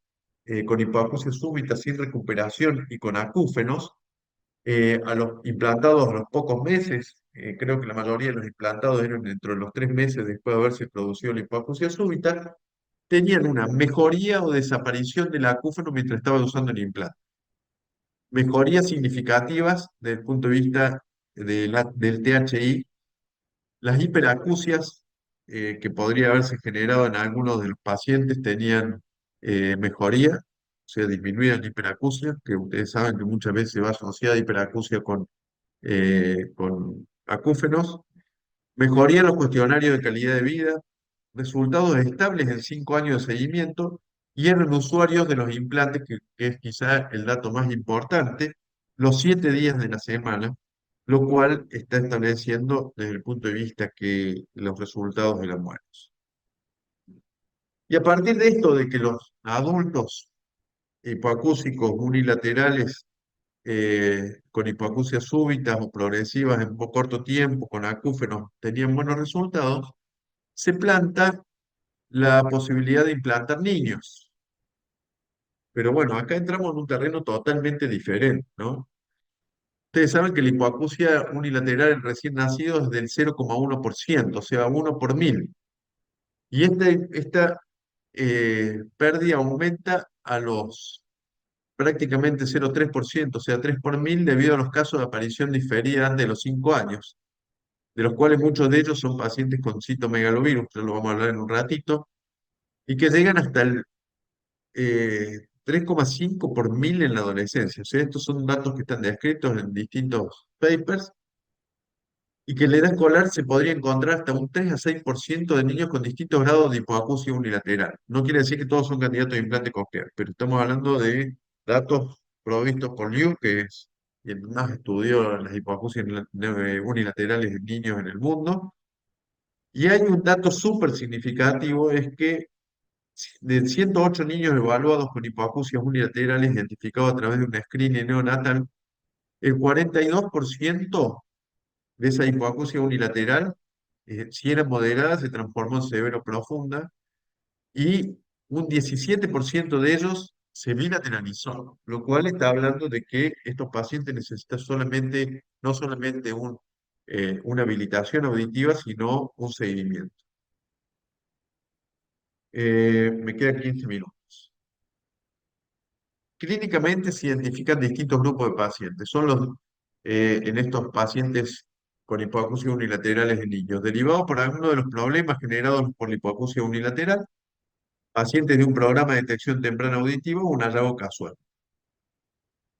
[SPEAKER 1] con hipoacusia súbita sin recuperación y con acúfenos, a los implantados a los pocos meses, creo que la mayoría de los implantados eran dentro de los 3 meses después de haberse producido la hipoacusia súbita, tenían una mejoría o desaparición del acúfeno mientras estaban usando el implante. Mejorías significativas desde el punto de vista del THI, las hiperacusias que podría haberse generado en algunos de los pacientes tenían mejoría, sea, disminuida la hiperacusia, que ustedes saben que muchas veces va asociada hiperacusia con acúfenos, mejoría en los cuestionarios de calidad de vida, resultados estables en 5 años de seguimiento y en los usuarios de los implantes, que es quizá el dato más importante, los 7 días de la semana, lo cual está estableciendo desde el punto de vista que los resultados eran buenos. Y a partir de esto, de que los adultos hipoacúsicos unilaterales con hipoacusias súbitas o progresivas en muy corto tiempo, con acúfenos, tenían buenos resultados, se planta la posibilidad de implantar niños. Pero bueno, acá entramos en un terreno totalmente diferente, ¿no? Ustedes saben que la hipoacusia unilateral en recién nacidos es del 0,1%, o sea, 1 por 1000. Y esta pérdida aumenta a los prácticamente 0,3%, o sea, 3 por 1000, debido a los casos de aparición diferida de los 5 años, de los cuales muchos de ellos son pacientes con citomegalovirus, que lo vamos a hablar en un ratito, y que llegan hasta el 3,5 por 1000 en la adolescencia. O sea, estos son datos que están descritos en distintos papers y que en la edad escolar se podría encontrar hasta un 3 a 6% de niños con distintos grados de hipoacusia unilateral. No quiere decir que todos son candidatos a implante coclear, pero estamos hablando de datos provistos por Liu, que es quien más estudió las hipoacusias unilaterales en niños en el mundo. Y hay un dato súper significativo, es que de 108 niños evaluados con hipoacusias unilaterales identificados a través de un screening neonatal, el 42% de esa hipoacusia unilateral, si era moderada, se transformó en severo profunda y un 17% de ellos se bilateralizó, lo cual está hablando de que estos pacientes necesitan no solamente una habilitación auditiva, sino un seguimiento. Me quedan 15 minutos. Clínicamente se identifican distintos grupos de pacientes. En estos pacientes con hipoacusia unilaterales en niños, derivados por alguno de los problemas generados por la hipoacusia unilateral, pacientes de un programa de detección temprana auditiva o un hallazgo casual.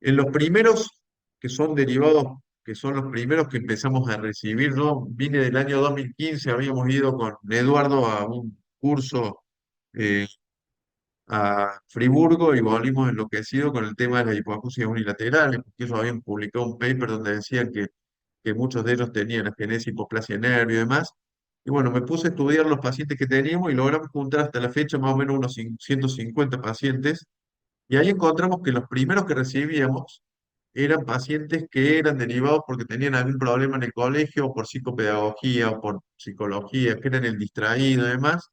[SPEAKER 1] En los primeros que son derivados, que son los primeros que empezamos a recibir, ¿no? Vine del año 2015, habíamos ido con Eduardo a un curso eh, a Friburgo y volvimos enloquecidos con el tema de las hipoacusias unilaterales, porque ellos habían publicado un paper donde decían que muchos de ellos tenían agenesia, hipoplasia de nervio y demás. Y bueno, me puse a estudiar los pacientes que teníamos y logramos juntar hasta la fecha más o menos unos 150 pacientes. Y ahí encontramos que los primeros que recibíamos eran pacientes que eran derivados porque tenían algún problema en el colegio, o por psicopedagogía, o por psicología, que eran el distraído y demás,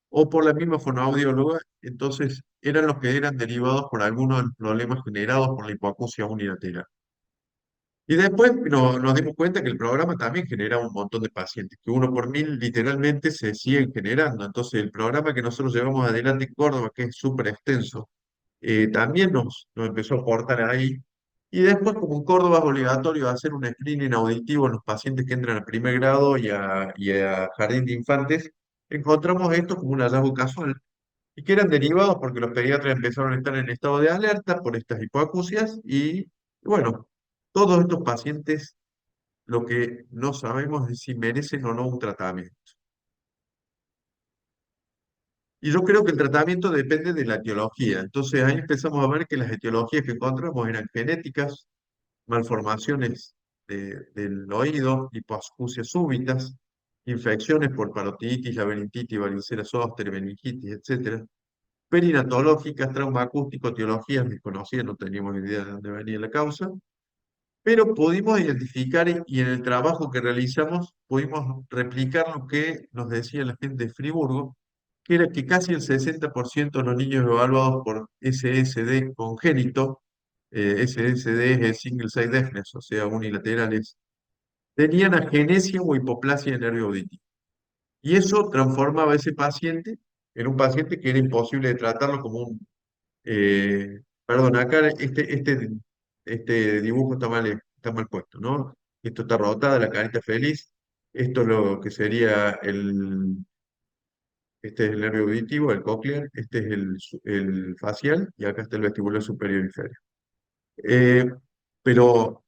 [SPEAKER 1] o por la misma fonoaudióloga. Entonces eran los que eran derivados por algunos de los problemas generados por la hipoacusia unilateral. Y después nos dimos cuenta que el programa también generaba un montón de pacientes, que 1 por 1000 literalmente se siguen generando. Entonces el programa que nosotros llevamos adelante en Córdoba, que es súper extenso, también nos empezó a aportar ahí. Y después, como en Córdoba es obligatorio hacer un screening auditivo en los pacientes que entran a primer grado y a jardín de infantes, encontramos esto como un hallazgo casual y que eran derivados porque los pediatras empezaron a estar en estado de alerta por estas hipoacusias y bueno, todos estos pacientes lo que no sabemos es si merecen o no un tratamiento. Y yo creo que el tratamiento depende de la etiología. Entonces ahí empezamos a ver que las etiologías que encontramos eran genéticas, malformaciones del oído, hipoacusias súbitas, infecciones por parotiditis, laberintitis, varicela zoster, meningitis, etcétera, perinatológicas, trauma acústico, etiologías desconocidas, no teníamos idea de dónde venía la causa, pero pudimos identificar y en el trabajo que realizamos pudimos replicar lo que nos decía la gente de Friburgo, que era que casi el 60% de los niños evaluados por SSD congénito, SSD es el Single Side Deafness, o sea, unilaterales, tenían agenesia o hipoplasia de nervio auditivo. Y eso transformaba a ese paciente en un paciente que era imposible de tratarlo como perdón, acá este dibujo está mal puesto, ¿no? Esto está rotada, la carita feliz. Esto es lo que sería Este es el nervio auditivo, el cóclea, este es el facial y acá está el vestibular superior y inferior. Eh, pero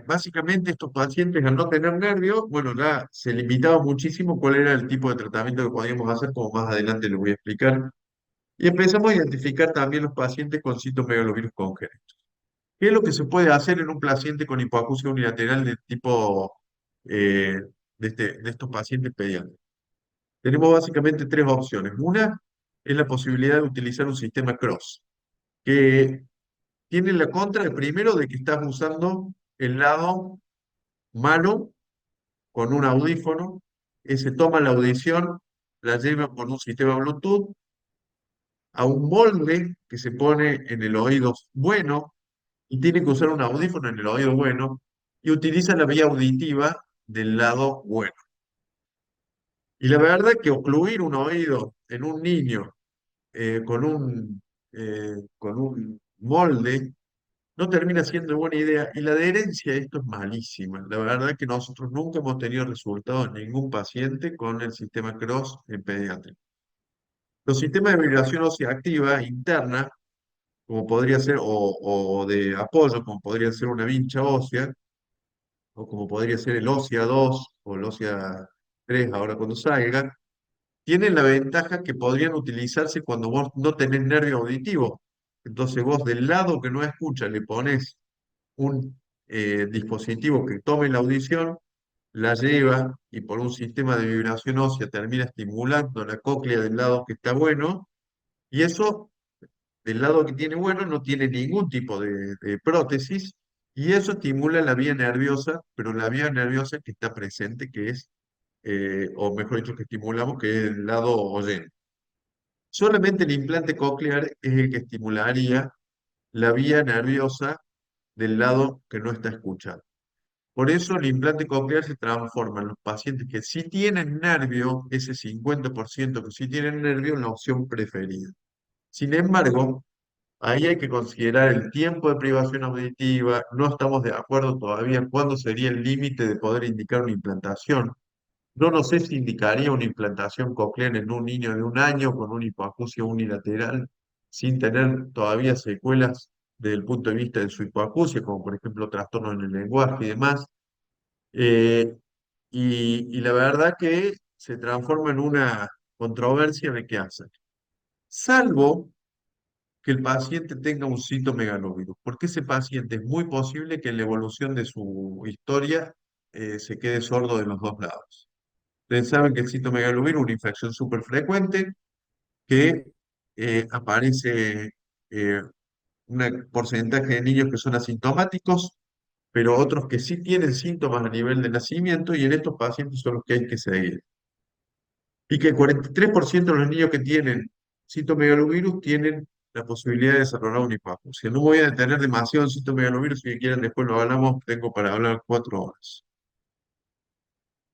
[SPEAKER 1] básicamente estos pacientes al no tener nervio, bueno, ya se limitaba muchísimo cuál era el tipo de tratamiento que podíamos hacer, como más adelante les voy a explicar. Y empezamos a identificar también los pacientes con citomegalovirus congénitos. ¿Qué es lo que se puede hacer en un paciente con hipoacusia unilateral de tipo eh, de estos pacientes pediátricos? Tenemos básicamente tres opciones. Una es la posibilidad de utilizar un sistema cross, que tiene la contra, el primero, de que estás usando el lado malo con un audífono, ese toma la audición, la lleva por un sistema Bluetooth a un molde que se pone en el oído bueno y tiene que usar un audífono en el oído bueno y utiliza la vía auditiva del lado bueno. Y la verdad que ocluir un oído en un niño con un molde no termina siendo buena idea y la adherencia a esto es malísima. La verdad que nosotros nunca hemos tenido resultados en ningún paciente con el sistema Cross en pediatría. Los sistemas de vibración ósea activa interna, como podría ser, o de apoyo, como podría ser una vincha ósea, o como podría ser el ósea 2 o el ósea 3 ahora cuando salga, tienen la ventaja que podrían utilizarse cuando vos no tenés nervio auditivo. Entonces vos del lado que no escucha le pones un dispositivo que tome la audición, la lleva y por un sistema de vibración ósea termina estimulando la cóclea del lado que está bueno, y eso del lado que tiene bueno no tiene ningún tipo de prótesis, y eso estimula la vía nerviosa, pero la vía nerviosa que está presente, que es, o mejor dicho, que estimulamos, que es el lado oyente. Solamente el implante coclear es el que estimularía la vía nerviosa del lado que no está escuchando. Por eso el implante coclear se transforma en los pacientes que sí tienen nervio, ese 50% que sí tienen nervio, en la opción preferida. Sin embargo, ahí hay que considerar el tiempo de privación auditiva, no estamos de acuerdo todavía en cuándo sería el límite de poder indicar una implantación. Yo no sé si indicaría una implantación coclear en un niño de un año con una hipoacusia unilateral sin tener todavía secuelas desde el punto de vista de su hipoacusia, como por ejemplo trastornos en el lenguaje y demás. Eh, y la verdad que se transforma en una controversia de qué hacer. Salvo que el paciente tenga un citomegalovirus, porque ese paciente es muy posible que en la evolución de su historia se quede sordo de los dos lados. Ustedes saben que el citomegalovirus es una infección súper frecuente que aparece un porcentaje de niños que son asintomáticos, pero otros que sí tienen síntomas a nivel de nacimiento y en estos pacientes son los que hay que seguir. Y que el 43% de los niños que tienen citomegalovirus tienen la posibilidad de desarrollar un hipoacusia. No me voy a detener demasiado en citomegalovirus, si quieren después lo hablamos, tengo para hablar 4 horas.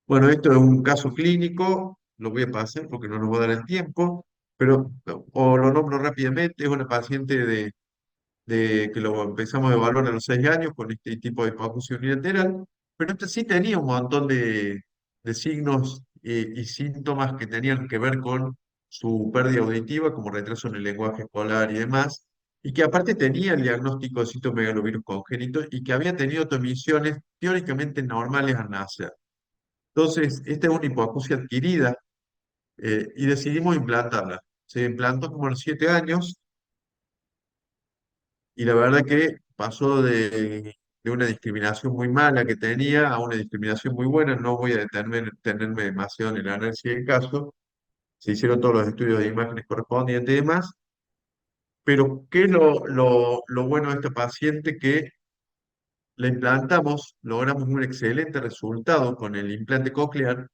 [SPEAKER 1] Bueno, esto es un caso clínico, lo voy a pasar porque no nos va a dar el tiempo, pero o lo nombro rápidamente, es una paciente que lo empezamos a evaluar a los 6 años con este tipo de hipoacusia unilateral, pero este sí tenía un montón de signos y síntomas que tenían que ver con su pérdida auditiva, como retraso en el lenguaje escolar y demás, y que aparte tenía el diagnóstico de citomegalovirus congénito y que había tenido emisiones teóricamente normales al nacer. Entonces, esta es una hipoacusia adquirida y decidimos implantarla. Se implantó como a los 7 años y la verdad que pasó de una discriminación muy mala que tenía a una discriminación muy buena. No voy a detenerme demasiado en el análisis del caso. Se hicieron todos los estudios de imágenes correspondientes y demás. Pero ¿qué es lo bueno de esta paciente? Que la implantamos, logramos un excelente resultado con el implante coclear.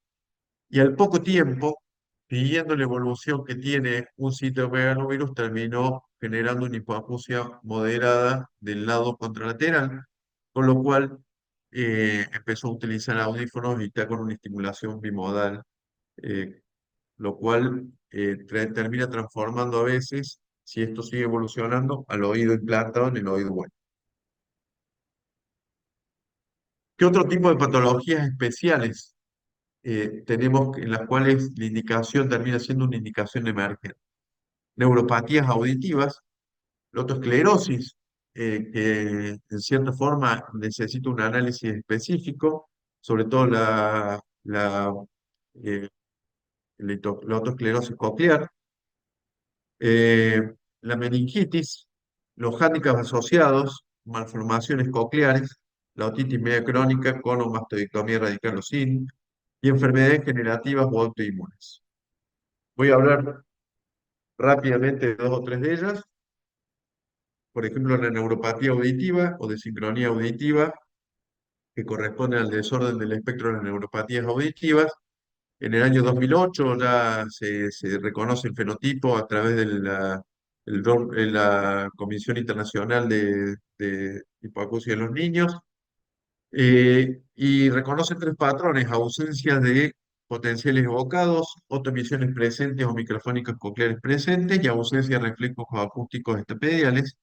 [SPEAKER 1] Y al poco tiempo, siguiendo la evolución que tiene un citomegalovirus, terminó generando una hipoacusia moderada del lado contralateral, con lo cual empezó a utilizar audífonos y está con una estimulación bimodal, lo cual termina transformando a veces, si esto sigue evolucionando, al oído implantado en el oído bueno. ¿Qué otro tipo de patologías especiales en las cuales la indicación termina siendo una indicación emergente. Neuropatías auditivas, otosclerosis, que en cierta forma necesita un análisis específico, sobre todo eh, la otosclerosis coclear, eh, la meningitis, los hándicaps asociados, malformaciones cocleares, la otitis media crónica con o mastoidectomía radical o sin, y enfermedades generativas o autoinmunes. Voy a hablar rápidamente de dos o tres de ellas. Por ejemplo, la neuropatía auditiva o de sincronía auditiva, que corresponde al desorden del espectro de las neuropatías auditivas. En el año 2008 ya se reconoce el fenotipo a través de la Comisión Internacional de Hipoacusia en los Niños, y reconoce tres patrones: ausencia de potenciales evocados, otoemisiones presentes o microfónicas cocleares presentes y ausencia de reflejos acústicos estapediales.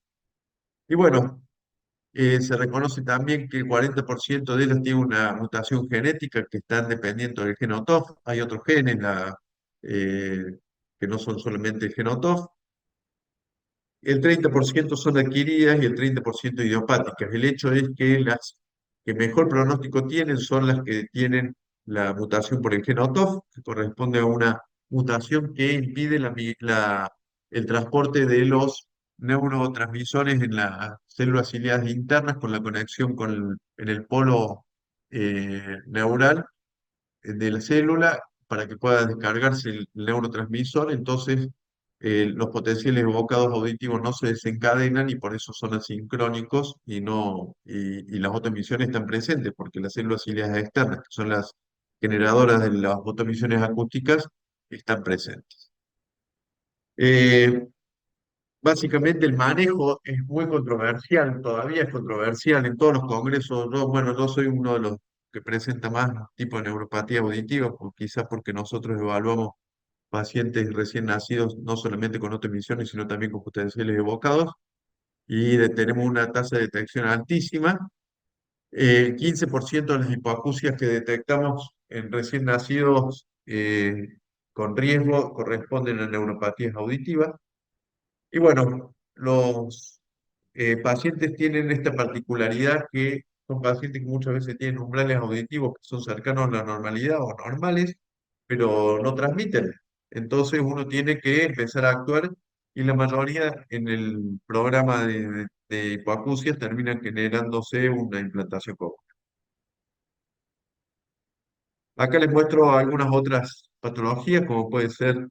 [SPEAKER 1] Y bueno, se reconoce también que el 40% de ellas tiene una mutación genética que están dependiendo del gen OTOF. Hay otros genes eh, que no son solamente el gen OTOF. El 30% son adquiridas y el 30% idiopáticas. El hecho es que las que mejor pronóstico tienen son las que tienen la mutación por el gen OTOF, que corresponde a una mutación que impide el transporte de los neurotransmisores en las células ciliadas internas con la conexión en el polo neural de la célula para que pueda descargarse el neurotransmisor. Entonces los potenciales evocados auditivos no se desencadenan y por eso son asincrónicos y las autoemisiones están presentes, porque las células ciliadas externas, que son las generadoras de las autoemisiones acústicas, están presentes. Eh, Básicamente el manejo es muy controversial, todavía es controversial en todos los congresos. Bueno, yo soy uno de los que presenta más tipo de neuropatía auditiva, quizás porque nosotros evaluamos pacientes recién nacidos no solamente con autoemisiones, sino también con potenciales evocados, y tenemos una tasa de detección altísima. El 15% de las hipoacusias que detectamos en recién nacidos con riesgo corresponden a neuropatías auditivas. Y bueno, los pacientes tienen esta particularidad que son pacientes que muchas veces tienen umbrales auditivos que son cercanos a la normalidad o normales, pero no transmiten. Entonces uno tiene que empezar a actuar y la mayoría en el programa de hipoacusias terminan generándose una implantación cóclea. Acá les muestro algunas otras patologías, como puede ser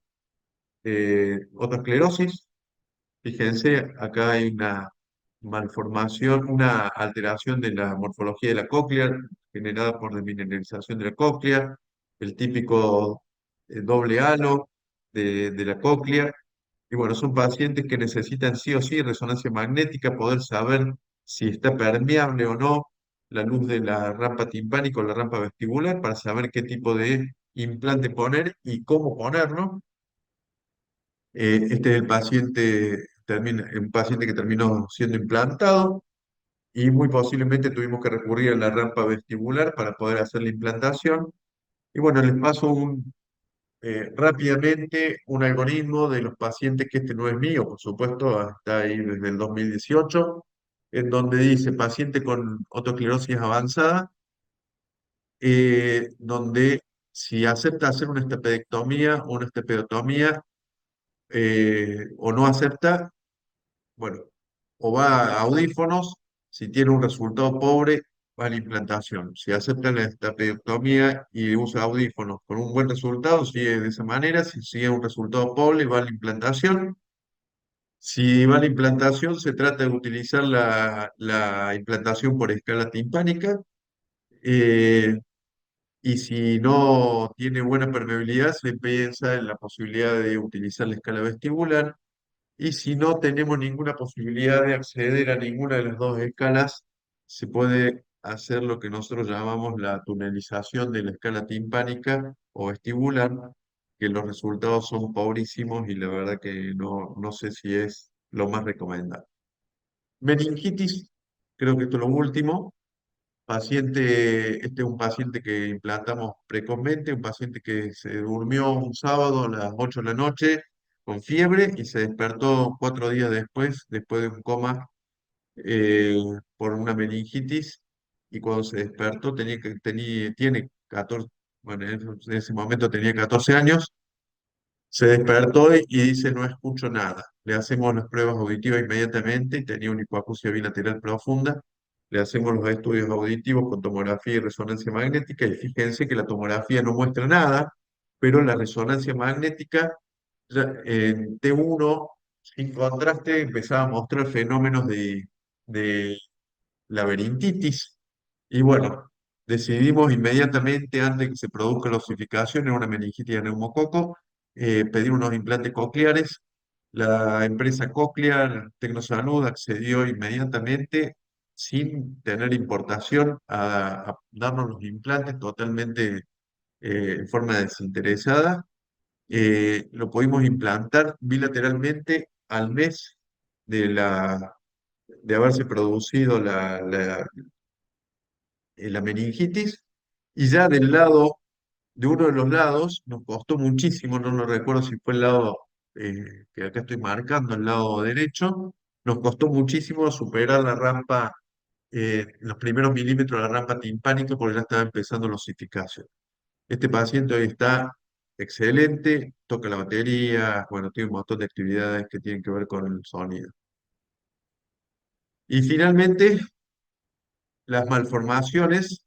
[SPEAKER 1] otosclerosis. Fíjense, acá hay una malformación, una alteración de la morfología de la cóclea generada por desmineralización de la cóclea, el típico doble halo de la cóclea. Y bueno, son pacientes que necesitan sí o sí resonancia magnética, poder saber si está permeable o no la luz de la rampa timpánica o la rampa vestibular para saber qué tipo de implante poner y cómo ponerlo. Este es un paciente que terminó siendo implantado y muy posiblemente tuvimos que recurrir a la rampa vestibular para poder hacer la implantación. Y bueno, les paso rápidamente un algoritmo de los pacientes, que este no es mío, por supuesto, está ahí desde el 2018, en donde dice paciente con otosclerosis avanzada, donde si acepta hacer una estapedectomía o una estepedotomía, o no acepta, bueno, o va a audífonos. Si tiene un resultado pobre, va a la implantación. Si acepta la estapedotomía y usa audífonos con un buen resultado, sigue de esa manera. Si sigue un resultado pobre, va a la implantación. Si va a la implantación, se trata de utilizar la implantación por escala timpánica. eh, y si no tiene buena permeabilidad, se piensa en la posibilidad de utilizar la escala vestibular. Y si no tenemos ninguna posibilidad de acceder a ninguna de las dos escalas, se puede hacer lo que nosotros llamamos la tunelización de la escala timpánica o vestibular, que los resultados son pobrísimos y la verdad que no sé si es lo más recomendable. Meningitis, creo que esto es lo último. Este es un paciente que implantamos precozmente, un paciente que se durmió un sábado a las 8 de la noche con fiebre y se despertó 4 días después de un coma eh, por una meningitis. Y cuando se despertó tiene 14, bueno, en ese momento tenía 14 años. Se despertó y dice, no escucho nada. Le hacemos las pruebas auditivas inmediatamente y tenía una hipoacusia bilateral profunda. Le hacemos los estudios auditivos con tomografía y resonancia magnética y fíjense que la tomografía no muestra nada, pero la resonancia magnética en T1 sin contraste empezaba a mostrar fenómenos de laberintitis. Y bueno, decidimos inmediatamente, antes de que se produzca la osificación en una meningitis de neumococo, pedir unos implantes cocleares. La empresa Cochlear Tecnosalud accedió inmediatamente, sin tener importación, a darnos los implantes totalmente en forma desinteresada. Lo pudimos implantar bilateralmente al mes de haberse producido la meningitis, y ya de uno de los lados, nos costó muchísimo, no lo recuerdo si fue el lado que acá estoy marcando, el lado derecho, nos costó muchísimo superar la rampa, los primeros milímetros de la rampa timpánica porque ya estaba empezando la osificación. Este paciente hoy está excelente, toca la batería, bueno, tiene un montón de actividades que tienen que ver con el sonido. Y finalmente, las malformaciones,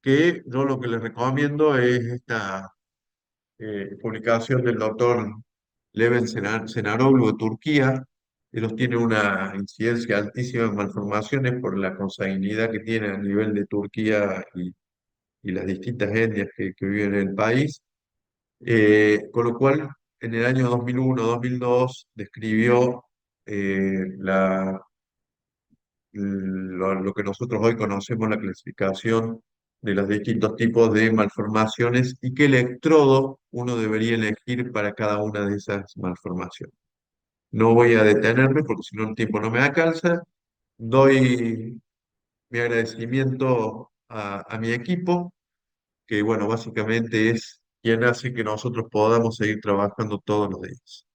[SPEAKER 1] que yo lo que les recomiendo es esta publicación del doctor Senaroglu de Turquía. Ellos tienen una incidencia altísima en malformaciones por la consanguinidad que tienen a nivel de Turquía y las distintas etnias que viven en el país. Con lo cual, en el año 2001-2002 describió lo que nosotros hoy conocemos, la clasificación de los distintos tipos de malformaciones y qué electrodo uno debería elegir para cada una de esas malformaciones. No voy a detenerme porque si no el tiempo no me alcanza. Doy mi agradecimiento a mi equipo, que bueno, básicamente es quien hace que nosotros podamos seguir trabajando todos los días.